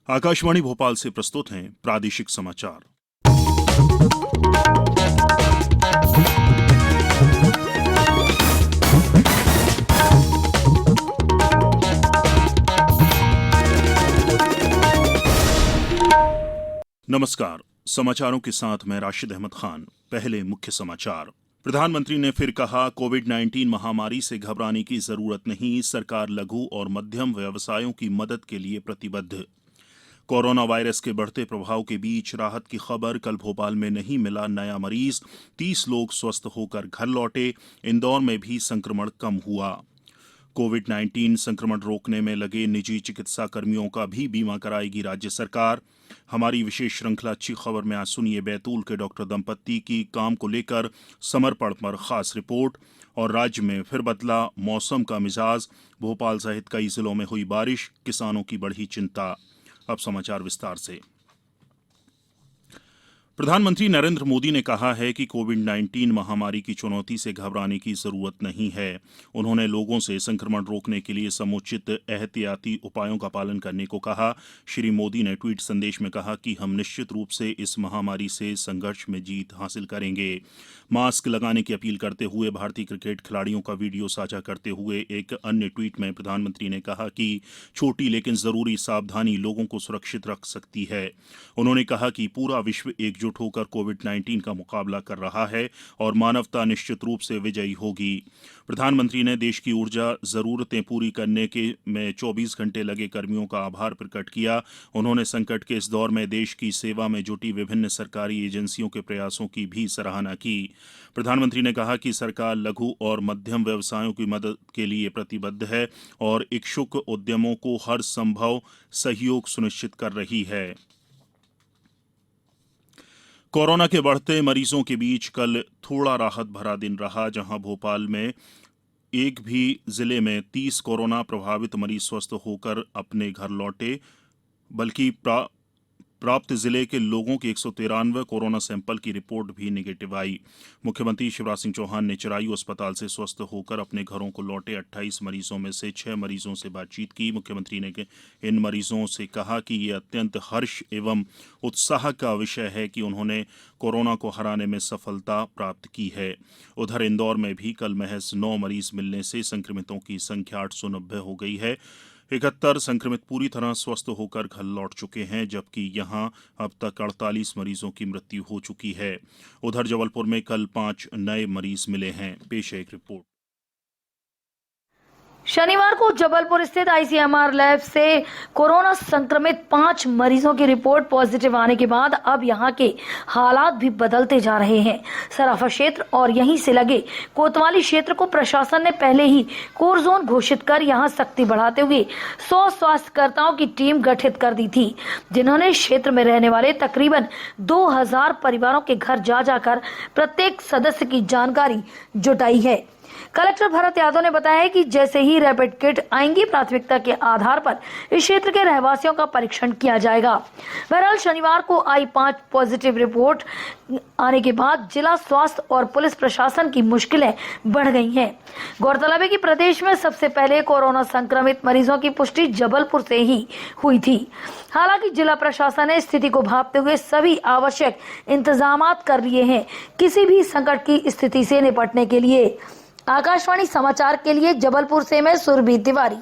आकाशवाणी भोपाल से प्रस्तुत हैं प्रादेशिक समाचार। नमस्कार, समाचारों के साथ मैं राशिद अहमद खान। पहले मुख्य समाचार। प्रधानमंत्री ने फिर कहा, कोविड-19 महामारी से घबराने की जरूरत नहीं, सरकार लघु और मध्यम व्यवसायों की मदद के लिए प्रतिबद्ध। कोरोना वायरस के बढ़ते प्रभाव के बीच राहत की खबर, कल भोपाल में नहीं मिला नया मरीज, 30 लोग स्वस्थ होकर घर लौटे। इंदौर में भी संक्रमण कम हुआ। कोविड-19 संक्रमण रोकने में लगे निजी चिकित्सा कर्मियों का भी बीमा कराएगी राज्य सरकार। हमारी विशेष श्रृंखला अच्छी खबर में आज सुनिए बैतूल के डॉक्टर दंपत्ति की काम को लेकर समर्पण पर खास रिपोर्ट। और राज्य में फिर बदला मौसम का मिजाज, भोपाल सहित कई जिलों में हुई बारिश, किसानों की बढ़ी चिंता। अब समाचार विस्तार से। प्रधानमंत्री नरेंद्र मोदी ने कहा है कि कोविड-19 महामारी की चुनौती से घबराने की जरूरत नहीं है। उन्होंने लोगों से संक्रमण रोकने के लिए समुचित एहतियाती उपायों का पालन करने को कहा। श्री मोदी ने ट्वीट संदेश में कहा कि हम निश्चित रूप से इस महामारी से संघर्ष में जीत हासिल करेंगे। मास्क लगाने की अपील करते हुए भारतीय क्रिकेट खिलाड़ियों का वीडियो साझा करते हुए एक अन्य ट्वीट में प्रधानमंत्री ने कहा कि छोटी लेकिन जरूरी सावधानी लोगों को सुरक्षित रख सकती है। उन्होंने कहा कि पूरा विश्व एकजुट होकर कोविड-19 का मुकाबला कर रहा है और मानवता निश्चित रूप से विजयी होगी। प्रधानमंत्री ने देश की ऊर्जा जरूरतें पूरी करने के में 24 घंटे लगे कर्मियों का आभार प्रकट किया। उन्होंने संकट के इस दौर में देश की सेवा में जुटी विभिन्न सरकारी एजेंसियों के प्रयासों की भी सराहना की। प्रधानमंत्री ने कहा कि सरकार लघु और मध्यम व्यवसायों की मदद के लिए प्रतिबद्ध है और इच्छुक उद्यमों को हर संभव सहयोग सुनिश्चित कर रही है। कोरोना के बढ़ते मरीजों के बीच कल थोड़ा राहत भरा दिन रहा, जहां भोपाल में एक भी जिले में 30 कोरोना प्रभावित मरीज स्वस्थ होकर अपने घर लौटे, बल्कि प्राप्त जिले के लोगों के 193 कोरोना सैंपल की रिपोर्ट भी नेगेटिव आई। मुख्यमंत्री शिवराज सिंह चौहान ने चिरायू अस्पताल से स्वस्थ होकर अपने घरों को लौटे 28 मरीजों में से 6 मरीजों से बातचीत की। मुख्यमंत्री ने इन मरीजों से कहा कि ये अत्यंत हर्ष एवं उत्साह का विषय है कि उन्होंने कोरोना को हराने में सफलता प्राप्त की है। उधर इंदौर में भी कल महज 9 मरीज मिलने से संक्रमितों की संख्या 890 हो गई है। 71 संक्रमित पूरी तरह स्वस्थ होकर घर लौट चुके हैं, जबकि यहां अब तक 48 मरीजों की मृत्यु हो चुकी है। उधर जबलपुर में कल 5 नए मरीज मिले हैं। पेश है एक रिपोर्ट। शनिवार को जबलपुर स्थित आईसीएमआर लैब से कोरोना संक्रमित 5 मरीजों की रिपोर्ट पॉजिटिव आने के बाद अब यहां के हालात भी बदलते जा रहे हैं। सराफा क्षेत्र और यहीं से लगे कोतवाली क्षेत्र को प्रशासन ने पहले ही कोर जोन घोषित कर यहां सख्ती बढ़ाते हुए 100 स्वास्थ्यकर्ताओं की टीम गठित कर दी थी, जिन्होंने क्षेत्र में रहने वाले तकरीबन 2000 परिवारों के घर जा जाकर प्रत्येक सदस्य की जानकारी जुटाई है। कलेक्टर भरत यादव ने बताया कि जैसे ही रैपिड किट आएंगी, प्राथमिकता के आधार पर इस क्षेत्र के रहवासियों का परीक्षण किया जाएगा। बहरहाल शनिवार को आई 5 पॉजिटिव रिपोर्ट आने के बाद जिला स्वास्थ्य और पुलिस प्रशासन की मुश्किलें बढ़ गई हैं। गौरतलब है कि प्रदेश में सबसे पहले कोरोना संक्रमित मरीजों की पुष्टि जबलपुर से ही हुई थी। हालांकि जिला प्रशासन ने स्थिति को भांपते हुए सभी आवश्यक इंतजाम कर लिए हैं किसी भी संकट की स्थिति से निपटने के लिए। आकाशवाणी समाचार के लिए जबलपुर से मैं सुरभि तिवारी।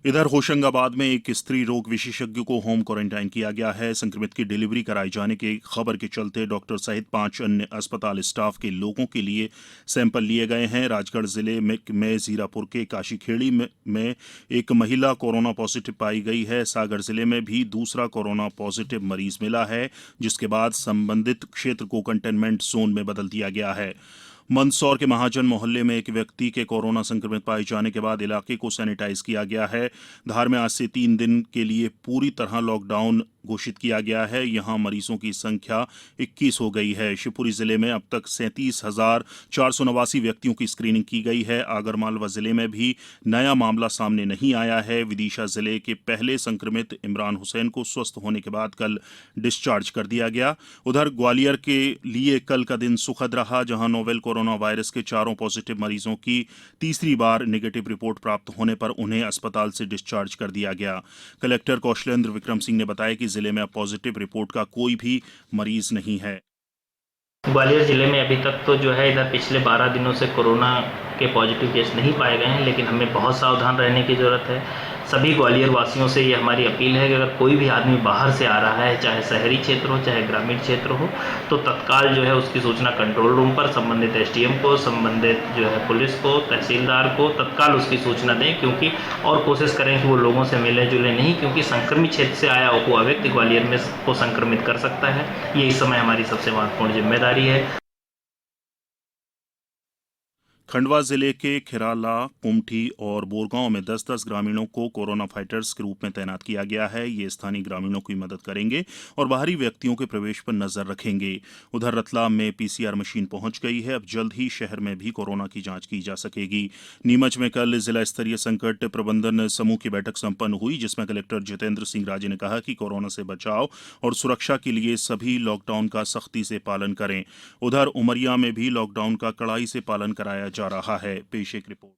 इधर होशंगाबाद में एक स्त्री रोग विशेषज्ञ को होम क्वारंटाइन किया गया है। संक्रमित की डिलीवरी कराए जाने की खबर के चलते डॉक्टर सहित 5 अन्य अस्पताल स्टाफ के लोगों के लिए सैंपल लिए गए हैं। राजगढ़ जिले में जीरापुर के काशीखेड़ी में एक महिला कोरोना पॉजिटिव पाई गई है। सागर जिले में भी दूसरा कोरोना पॉजिटिव मरीज मिला है, जिसके बाद संबंधित क्षेत्र को कंटेनमेंट जोन में बदल दिया गया है। मंदसौर के महाजन मोहल्ले में एक व्यक्ति के कोरोना संक्रमित पाए जाने के बाद इलाके को सैनिटाइज किया गया है। धार में आज से 3 दिन के लिए पूरी तरह लॉकडाउन घोषित किया गया है। यहां मरीजों की संख्या 21 हो गई है। शिवपुरी जिले में अब तक 37,489 व्यक्तियों की स्क्रीनिंग की गई है। आगरमालवा जिले में भी नया मामला सामने नहीं आया है। विदिशा जिले के पहले संक्रमित इमरान हुसैन को स्वस्थ होने के बाद कल डिस्चार्ज कर दिया गया। उधर ग्वालियर के लिए कल का दिन सुखद रहा, जहां नोवेल कोरोना कोरोना वायरस के चारों पॉजिटिव मरीजों की तीसरी बार नेगेटिव रिपोर्ट प्राप्त होने पर उन्हें अस्पताल से डिस्चार्ज कर दिया गया। कलेक्टर कौशलेंद्र विक्रम सिंह ने बताया कि जिले में अब पॉजिटिव रिपोर्ट का कोई भी मरीज नहीं है। ग्वालियर जिले में अभी तक तो जो है इधर पिछले 12 दिनों से कोरोना के पॉजिटिव केस नहीं पाए गए हैं, लेकिन हमें बहुत सावधान रहने की ज़रूरत है। सभी ग्वालियर वासियों से ये हमारी अपील है कि अगर कोई भी आदमी बाहर से आ रहा है, चाहे शहरी क्षेत्र हो चाहे ग्रामीण क्षेत्र हो, तो तत्काल जो है उसकी सूचना कंट्रोल रूम पर संबंधित एसडीएम को, संबंधित जो है पुलिस को, तहसीलदार को तत्काल उसकी सूचना दें, क्योंकि और कोशिश करें कि वो लोगों से मिले जुले नहीं, क्योंकि संक्रमित क्षेत्र से आया हुआ व्यक्ति ग्वालियर में को संक्रमित कर सकता है। ये इस समय हमारी सबसे महत्वपूर्ण जिम्मेदारी है। खंडवा जिले के खिराला, कुमठी और बोरगांव में 10-10 ग्रामीणों को कोरोना फाइटर्स के रूप में तैनात किया गया है। ये स्थानीय ग्रामीणों की मदद करेंगे और बाहरी व्यक्तियों के प्रवेश पर नजर रखेंगे। उधर रतलाम में पीसीआर मशीन पहुंच गई है। अब जल्द ही शहर में भी कोरोना की जांच की जा सकेगी। नीमच में कल जिला स्तरीय संकट प्रबंधन समूह की बैठक संपन्न हुई, जिसमें कलेक्टर जितेंद्र सिंह राजे ने कहा कि कोरोना से बचाव और सुरक्षा के लिए सभी लॉकडाउन का सख्ती से पालन करें। उधर उमरिया में भी लॉकडाउन का कड़ाई से पालन कराया जा रहा है। पेश एक रिपोर्ट।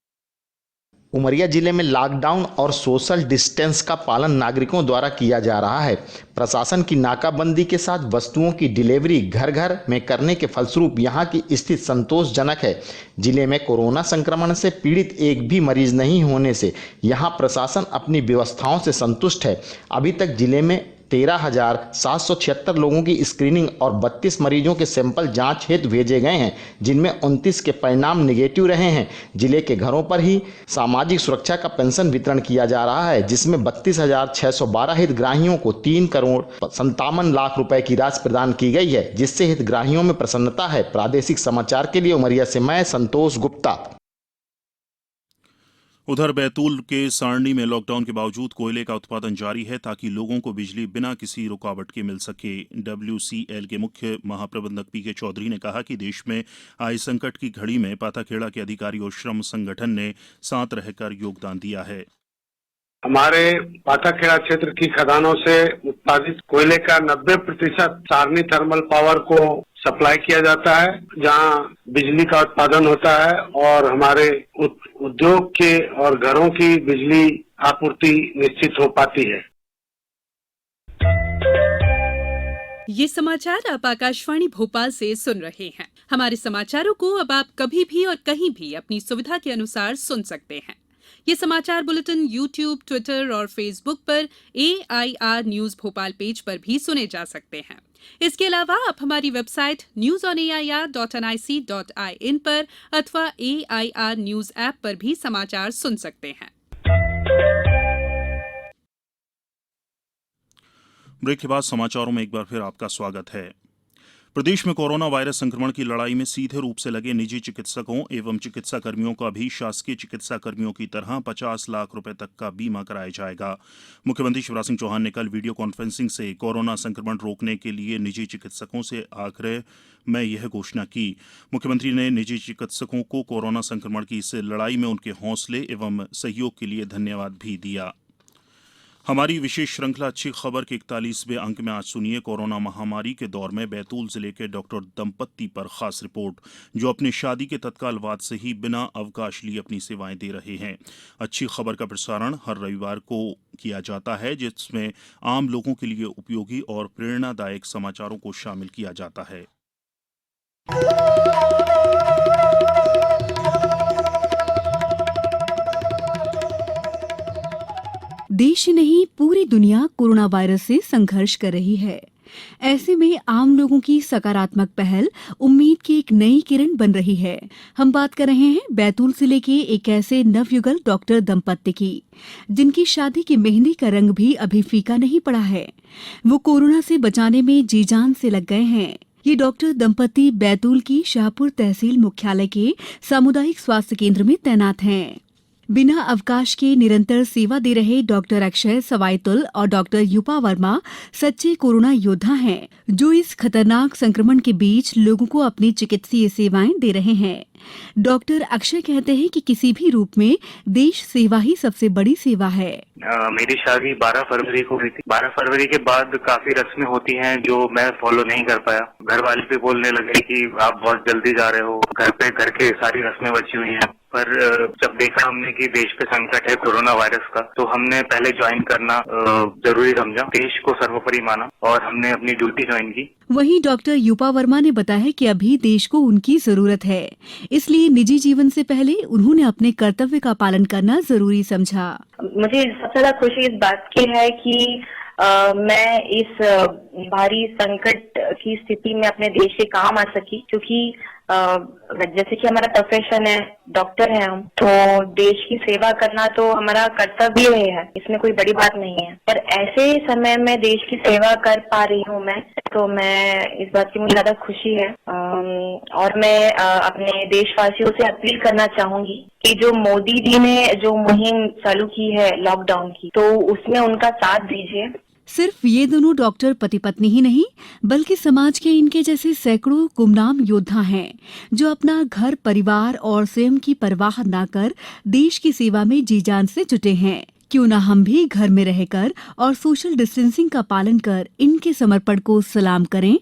उमरिया जिले में लॉकडाउन और सोशल डिस्टेंस का पालन नागरिकों द्वारा किया जा रहा है। प्रशासन की नाकाबंदी के साथ वस्तुओं की डिलीवरी घर घर में करने के फलस्वरूप यहां की स्थिति संतोषजनक है। जिले में कोरोना संक्रमण से पीड़ित एक भी मरीज नहीं होने से यहां प्रशासन अपनी व्यवस्थाओं से संतुष्ट है। अभी तक जिले में 13,776 लोगों की स्क्रीनिंग और 32 मरीजों के सैंपल जांच हेतु भेजे गए हैं, जिनमें 29 के परिणाम निगेटिव रहे हैं। जिले के घरों पर ही सामाजिक सुरक्षा का पेंशन वितरण किया जा रहा है, जिसमें 32,612 हितग्राहियों को 3,57 रुपए की राशि प्रदान की गई है, जिससे हितग्राहियों में प्रसन्नता है। प्रादेशिक समाचार के लिए उमरिया से मैं संतोष गुप्ता। उधर बैतूल के सारणी में लॉकडाउन के बावजूद कोयले का उत्पादन जारी है, ताकि लोगों को बिजली बिना किसी रुकावट के मिल सके। WCL के मुख्य महाप्रबंधक PK चौधरी ने कहा कि देश में आए संकट की घड़ी में पाथाखेड़ा के अधिकारी और श्रम संगठन ने साथ रहकर योगदान दिया है। हमारे पाथाखेड़ा क्षेत्र की खदानों से उत्पादित कोयले का 90% सारणी थर्मल पावर को सप्लाई किया जाता है, जहां बिजली का उत्पादन होता है और हमारे उद्योग के और घरों की बिजली आपूर्ति निश्चित हो पाती है। ये समाचार आप आकाशवाणी भोपाल से सुन रहे हैं। हमारे समाचारों को अब आप कभी भी और कहीं भी अपनी सुविधा के अनुसार सुन सकते हैं। ये समाचार बुलेटिन YouTube, ट्विटर और फेसबुक पर AIR न्यूज भोपाल पेज पर भी सुने जा सकते हैं। इसके अलावा आप हमारी वेबसाइट newsonair.nic.in पर अथवा AIR न्यूज ऐप पर भी समाचार सुन सकते हैं। ब्रेक के बाद समाचारों में एक बार फिर आपका स्वागत है। प्रदेश में कोरोना वायरस संक्रमण की लड़ाई में सीधे रूप से लगे निजी चिकित्सकों एवं चिकित्सा कर्मियों का भी शासकीय चिकित्सा कर्मियों की तरह 50 लाख रुपए तक का बीमा कराया जाएगा। मुख्यमंत्री शिवराज सिंह चौहान ने कल वीडियो कॉन्फ्रेंसिंग से कोरोना संक्रमण रोकने के लिए निजी चिकित्सकों से आग्रह में यह घोषणा की। मुख्यमंत्री ने निजी चिकित्सकों को कोरोना संक्रमण की इस लड़ाई में उनके हौसले एवं सहयोग के लिए धन्यवाद भी दिया। हमारी विशेष श्रृंखला अच्छी खबर के 41वें अंक में आज सुनिए कोरोना महामारी के दौर में बैतूल जिले के डॉक्टर दंपत्ति पर खास रिपोर्ट, जो अपनी शादी के तत्काल बाद से ही बिना अवकाश लिए अपनी सेवाएं दे रहे हैं। अच्छी खबर का प्रसारण हर रविवार को किया जाता है, जिसमें आम लोगों के लिए उपयोगी और प्रेरणादायक समाचारों को शामिल किया जाता है। देश ही नहीं पूरी दुनिया कोरोना वायरस से संघर्ष कर रही है। ऐसे में आम लोगों की सकारात्मक पहल उम्मीद की एक नई किरण बन रही है। हम बात कर रहे हैं बैतूल जिले के एक ऐसे नवयुगल डॉक्टर दंपत्ति की, जिनकी शादी की मेहंदी का रंग भी अभी फीका नहीं पड़ा है। वो कोरोना से बचाने में जी जान से लग गए हैं। ये डॉक्टर दंपत्ति बैतूल की शाहपुर तहसील मुख्यालय के सामुदायिक स्वास्थ्य केंद्र में तैनात हैं। बिना अवकाश के निरंतर सेवा दे रहे डॉक्टर अक्षय सवाईतुल और डॉक्टर युपा वर्मा सच्चे कोरोना योद्धा हैं, जो इस खतरनाक संक्रमण के बीच लोगों को अपनी चिकित्सीय सेवाएं दे रहे हैं। डॉक्टर अक्षय कहते हैं कि किसी भी रूप में देश सेवा ही सबसे बड़ी सेवा है। मेरी शादी 12 फरवरी को हुई थी। 12 फरवरी के बाद काफी रस्में होती हैं जो मैं फॉलो नहीं कर पाया। घर वाले भी बोलने लगे कि आप बहुत जल्दी जा रहे हो, घर के सारी रस्में बची हुई हैं। पर जब देखा हमने कि देश पे संकट है कोरोना वायरस का, तो हमने पहले ज्वाइन करना जरूरी समझा, देश को सर्वोपरि माना और हमने अपनी ड्यूटी ज्वाइन की। वहीं डॉक्टर यूपा वर्मा ने बताया कि अभी देश को उनकी जरूरत है, इसलिए निजी जीवन से पहले उन्होंने अपने कर्तव्य का पालन करना जरूरी समझा। मुझे सबसे ज्यादा खुशी इस बात की है कि मैं इस भारी संकट की स्थिति में अपने देश के काम आ सकी, क्योंकि जैसे कि हमारा प्रोफेशन है, डॉक्टर है हम, तो देश की सेवा करना तो हमारा कर्तव्य है, इसमें कोई बड़ी बात नहीं है। पर ऐसे समय में देश की सेवा कर पा रही हूँ मैं, तो मैं इस बात की मुझे ज्यादा खुशी है। और मैं अपने देशवासियों से अपील करना चाहूंगी कि जो मोदी जी ने जो मुहिम चालू की है लॉकडाउन की, तो उसमें उनका साथ दीजिए। सिर्फ ये दोनों डॉक्टर पति पत्नी ही नहीं, बल्कि समाज के इनके जैसे सैकड़ों गुमनाम योद्धा हैं जो अपना घर, परिवार और स्वयं की परवाह न कर देश की सेवा में जी जान से जुटे हैं। क्यों न हम भी घर में रहकर और सोशल डिस्टेंसिंग का पालन कर इनके समर्पण को सलाम करें,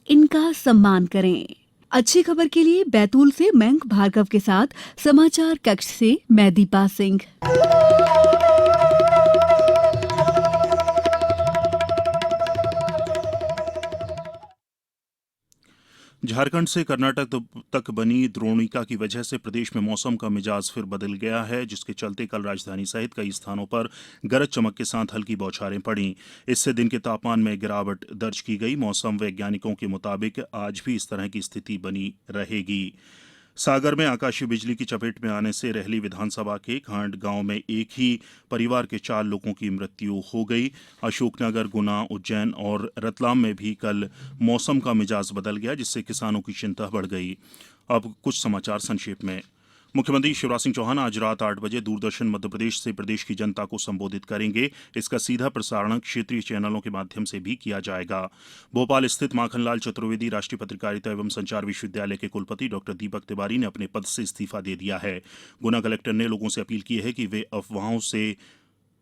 इनका सम्मान करें। अच्छी खबर के लिए बैतूल से मयंक भार्गव के साथ समाचार कक्ष से मैं दीपा सिंह। झारखंड से कर्नाटक तक बनी द्रोणिका की वजह से प्रदेश में मौसम का मिजाज फिर बदल गया है, जिसके चलते कल राजधानी सहित कई स्थानों पर गरज चमक के साथ हल्की बौछारें पड़ीं। इससे दिन के तापमान में गिरावट दर्ज की गई। मौसम वैज्ञानिकों के मुताबिक आज भी इस तरह की स्थिति बनी रहेगी। सागर में आकाशीय बिजली की चपेट में आने से रहली विधानसभा के खांड गांव में एक ही परिवार के 4 लोगों की मृत्यु हो गई। अशोकनगर, गुना, उज्जैन और रतलाम में भी कल मौसम का मिजाज बदल गया, जिससे किसानों की चिंता बढ़ गई। अब कुछ समाचार संक्षेप में। मुख्यमंत्री शिवराज सिंह चौहान आज रात 8 बजे दूरदर्शन मध्य प्रदेश से प्रदेश की जनता को संबोधित करेंगे। इसका सीधा प्रसारण क्षेत्रीय चैनलों के माध्यम से भी किया जाएगा। भोपाल स्थित माखनलाल चतुर्वेदी राष्ट्रीय पत्रकारिता एवं संचार विश्वविद्यालय के कुलपति डॉक्टर दीपक तिवारी ने अपने पद से इस्तीफा दे दिया है। गुना कलेक्टर ने लोगों से अपील की है कि वे अफवाहों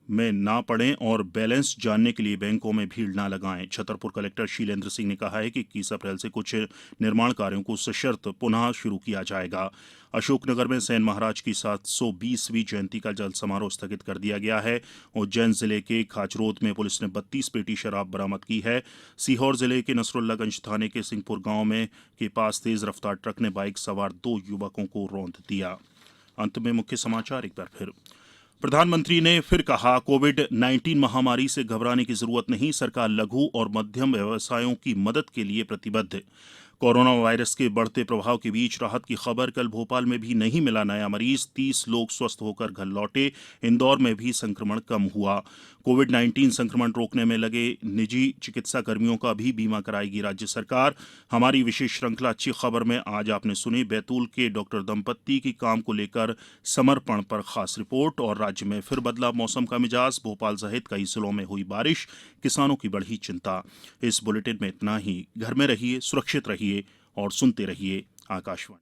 में ना पड़ें और बैलेंस जानने के लिए बैंकों में भीड़ ना लगाएं। छतरपुर कलेक्टर शीलेंद्र सिंह ने कहा है कि 21 अप्रैल से कुछ निर्माण कार्यों को सशर्त पुनः शुरू किया जाएगा। अशोकनगर में सेन महाराज की 720वीं जयंती का जल समारोह स्थगित कर दिया गया है। उज्जैन जिले के खाचरोद में पुलिस ने 32 पेटी शराब बरामद की है। सीहोर जिले के नसरुल्लागंज थाने के सिंहपुर गांव में के पास तेज रफ्तार ट्रक ने बाइक सवार 2 युवकों को रौंद दिया। अंत में मुख्य समाचार एक बार फिर। प्रधानमंत्री ने फिर कहा, कोविड-19 महामारी से घबराने की जरूरत नहीं, सरकार लघु और मध्यम व्यवसायों की मदद के लिए प्रतिबद्ध। कोरोना वायरस के बढ़ते प्रभाव के बीच राहत की खबर। कल भोपाल में भी नहीं मिला नया मरीज, 30 लोग स्वस्थ होकर घर लौटे। इंदौर में भी संक्रमण कम हुआ। कोविड-19 संक्रमण रोकने में लगे निजी चिकित्सा कर्मियों का भी बीमा कराएगी राज्य सरकार। हमारी विशेष श्रृंखला अच्छी खबर में आज आपने सुनी बैतूल के डॉक्टर दंपत्ति की काम को लेकर समर्पण पर खास रिपोर्ट। और राज्य में फिर बदला मौसम का मिजाज, भोपाल सहित कई जिलों में हुई बारिश, किसानों की बढ़ी चिंता। इस बुलेटिन में इतना ही। घर में रहिए, सुरक्षित रहिए और सुनते रहिए आकाशवाणी।